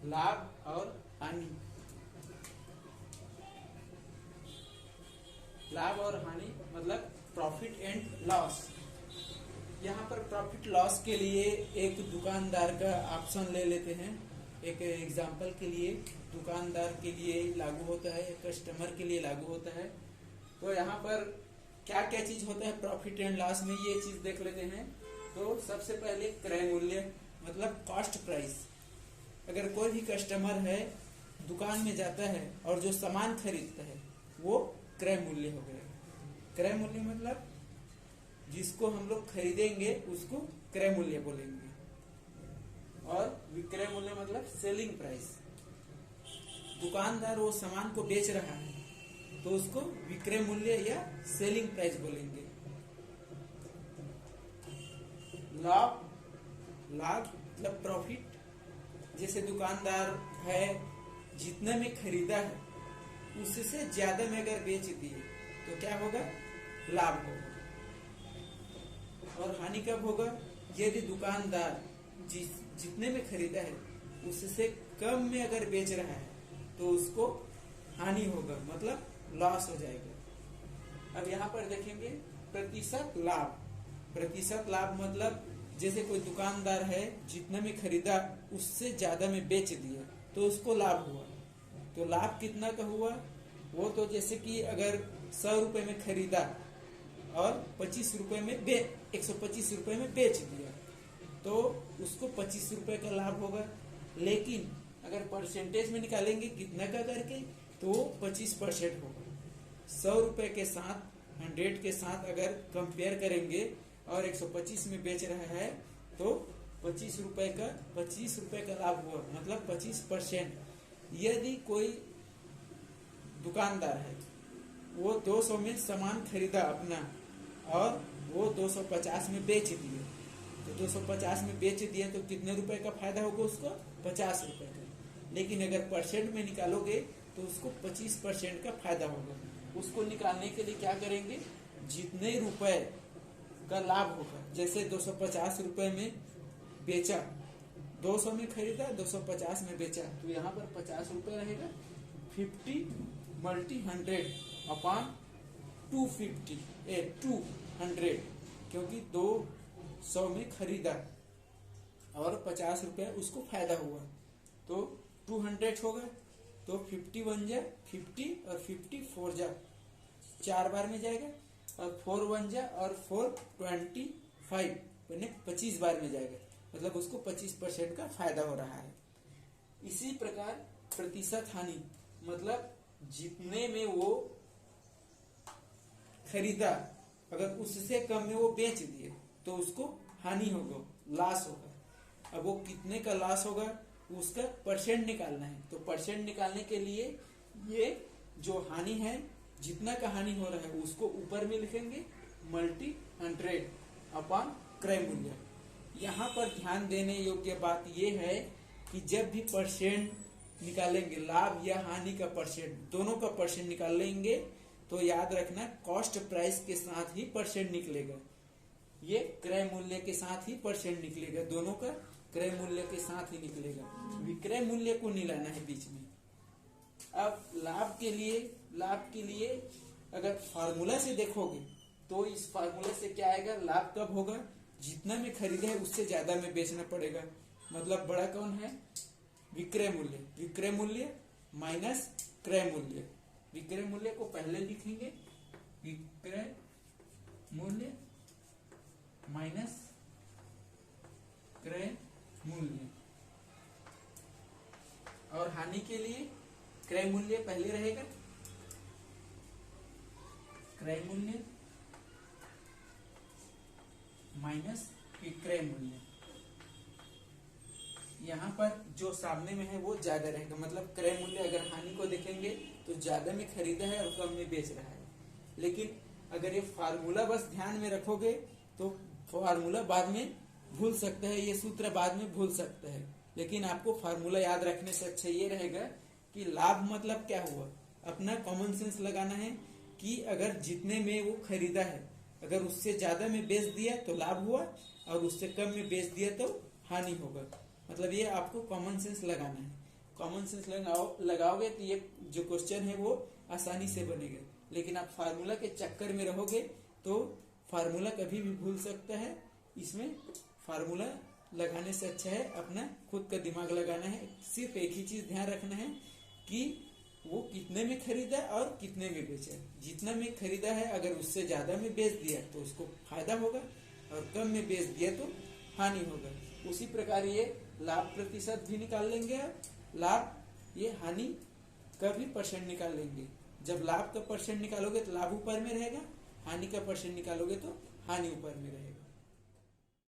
लाभ और हानि। लाभ और हानि मतलब प्रॉफिट एंड लॉस। यहाँ पर प्रॉफिट लॉस के लिए एक दुकानदार का ऑप्शन ले लेते हैं। एक एग्जांपल के लिए दुकानदार के लिए लागू होता है, कस्टमर के लिए लागू होता है। तो यहाँ पर क्या क्या चीज होता है प्रॉफिट एंड लॉस में, ये चीज देख लेते हैं। तो सबसे पहले क्रय मूल्य मतलब कॉस्ट प्राइस। अगर कोई भी कस्टमर है दुकान में जाता है और जो सामान खरीदता है वो क्रय मूल्य हो गया। क्रय मूल्य मतलब जिसको हम लोग खरीदेंगे उसको क्रय मूल्य बोलेंगे। और विक्रय मूल्य मतलब सेलिंग प्राइस। दुकानदार वो सामान को बेच रहा है तो उसको विक्रय मूल्य या सेलिंग प्राइस बोलेंगे। लाभ, लाभ मतलब प्रॉफिट। जैसे दुकानदार है जितने में खरीदा है उससे ज्यादा में अगर बेच दिए तो क्या होगा, लाभ होगा। और हानि कब होगा, यदि दुकानदार जितने में खरीदा है उससे कम में अगर बेच रहा है तो उसको हानि होगा, मतलब लॉस हो जाएगा। अब यहाँ पर देखेंगे प्रतिशत लाभ। प्रतिशत लाभ मतलब जैसे कोई दुकानदार है जितने में खरीदा उससे ज्यादा में बेच दिया तो उसको लाभ हुआ। तो लाभ कितना का हुआ, वो तो जैसे कि अगर 100 रुपए में खरीदा और 25 रुपए में 125 रुपए में बेच दिया तो उसको 25 रुपए का लाभ होगा। लेकिन अगर परसेंटेज में निकालेंगे कितना का करके तो 25% होगा। 100 रुपए के साथ 100 के साथ अगर कंपेयर करेंगे और 125 में बेच रहा है तो 25 रुपए का लाभ हुआ, मतलब 25%। यदि कोई दुकानदार है वो 200 में सामान खरीदा अपना और वो 250 में बेच दिए, तो 250 में बेच दिया तो कितने रुपए का फायदा होगा उसको, 50 रुपए का। लेकिन अगर परसेंट में निकालोगे तो उसको 25% का फायदा होगा। उसको निकालने के लिए क्या करेंगे, जितने रुपए का लाभ होगा, जैसे 250 रुपए में बेचा, 200 में खरीदा 250 में बेचा, तो यहाँ पर 50 रुपए रहेगा। 50 × 100 अपॉन 200, क्योंकि 200 में खरीदा और 50 रुपए उसको फायदा हुआ तो 200 होगा। तो 50 1 जा 50 और 50 4 जा 4 बार में जाएगा और 4 1 जा और 4 25 यानी 25 बार में जाएगा, मतलब उसको 25% का फायदा हो रहा है। इसी प्रकार प्रतिशत हानि मतलब जितने में वो खरीदा अगर उससे कम में वो बेच दिए तो उसको हानि होगा, लॉस होगा। अब वो कितने का लॉस होगा उसका परसेंट निकालना है। तो परसेंट निकालने के लिए ये जो हानि है, जितना का हानि हो रहा है उसको ऊपर में लिखेंगे मल्टी 100 अपॉन क्रय मूल्य। यहाँ पर ध्यान देने योग्य बात यह है कि जब भी परसेंट निकालेंगे, लाभ या हानि का परसेंट, दोनों का परसेंट निकालेंगे तो याद रखना कॉस्ट प्राइस के साथ ही परसेंट निकलेगा। ये क्रय मूल्य के साथ ही परसेंट निकलेगा, दोनों का क्रय मूल्य के साथ ही निकलेगा। विक्रय मूल्य को नहीं लाना है बीच में। अब लाभ के लिए अगर फार्मूला से देखोगे तो इस फार्मूला से क्या आएगा, लाभ कब होगा, जितना में खरीदे है उससे ज्यादा में बेचना पड़ेगा। मतलब बड़ा कौन है, विक्रय मूल्य। विक्रय मूल्य माइनस क्रय मूल्य। विक्रय मूल्य को पहले लिखेंगे, विक्रय मूल्य माइनस क्रय मूल्य। और हानि के लिए क्रय मूल्य पहले रहेगा, क्रय मूल्य माइनस विक्रय मूल्य। यहाँ पर जो सामने में है वो ज्यादा रहेगा, मतलब क्रय मूल्य अगर हानि को देखेंगे तो ज्यादा में खरीदा है और कम में बेच रहा है। लेकिन अगर ये फार्मूला बस ध्यान में रखोगे तो फार्मूला बाद में भूल सकते हैं, ये सूत्र बाद में भूल सकते हैं। लेकिन आपको फार्मूला याद रखने से अच्छा ये रहेगा कि लाभ मतलब क्या हुआ, अपना कॉमन सेंस लगाना है कि अगर जितने में वो खरीदा है अगर उससे ज्यादा में बेच दिया तो लाभ हुआ और उससे कम में बेच दिया तो हानि होगा। मतलब ये आपको कॉमन सेंस लगाना है। कॉमन सेंस लगाओगे तो ये जो क्वेश्चन है वो आसानी से बनेगा। लेकिन आप फार्मूला के चक्कर में रहोगे तो फार्मूला कभी भी भूल सकता है। इसमें फार्मूला लगाने से अच्छा है अपना खुद का दिमाग लगाना है। सिर्फ एक ही चीज ध्यान रखना है कि वो कितने में खरीदा और कितने में बेचा। जितना में खरीदा है अगर उससे ज्यादा में बेच दिया तो उसको फायदा होगा, और कम में बेच दिया तो हानि होगा। उसी प्रकार ये लाभ प्रतिशत भी निकाल लेंगे, लाभ ये हानि का भी परसेंट निकाल लेंगे। जब लाभ का परसेंट निकालोगे तो लाभ ऊपर में रहेगा, हानि का परसेंट निकालोगे तो हानि ऊपर में रहेगा।